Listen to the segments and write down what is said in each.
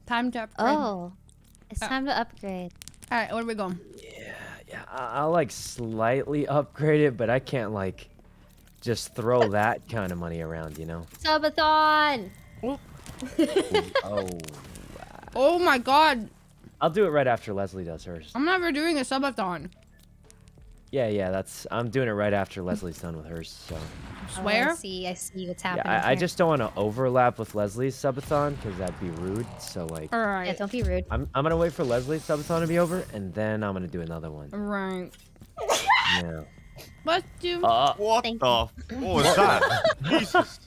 Time to upgrade. Oh, it's time to upgrade. All right, where are we going? Yeah, I'll like slightly upgrade it, but I can't like just throw that kind of money around, you know? Subathon! Oh. Oh my god. I'll do it right after Leslie does hers. I'm never doing a subathon. Yeah, I'm doing it right after Leslie's done with hers, so. Swear? Oh, I see what's happening. Yeah, I here. just don't want to overlap with Leslie's subathon, because that'd be rude, so like. Alright. Yeah, don't be rude. I'm gonna wait for Leslie's subathon to be over, and then I'm gonna do another one. Right. Yeah. Let's do... What Thank the? What was that? Jesus.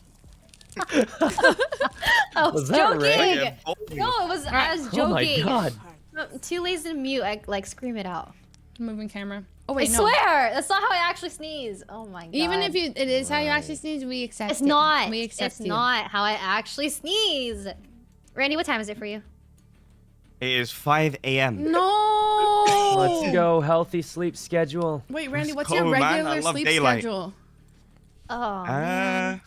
I was that joking! Ray? No, it was, I was joking. Oh my god. I'm too lazy to mute, I like scream it out. Moving camera. Oh I wait, no. swear! That's not how I actually sneeze. Oh my god. Even if it is how you actually sneeze, we accept It's it. not. We accept It's you. not how I actually sneeze. Randy, what time is it for you? It is 5 a.m. No! Let's go, healthy sleep schedule. Wait, Randy, Let's what's go, your man. I regular love sleep daylight. schedule? Oh, man.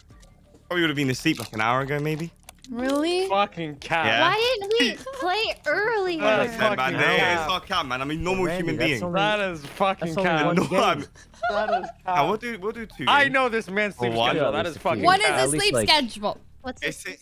Probably would have been asleep like an hour ago, maybe. Really? Fucking cat. Yeah. Why didn't we play earlier? That's Man, fucking no, cap. it's not cat, man. I'm a normal Randy, human that's being. only- That is fucking That's only cap. one No, game. I'm, That is Ah, cap. we'll do 2 I games. know this man's sleep Well, why schedule. not That least is a few? fucking What cap. is At the least, sleep like- schedule? What's It's, this?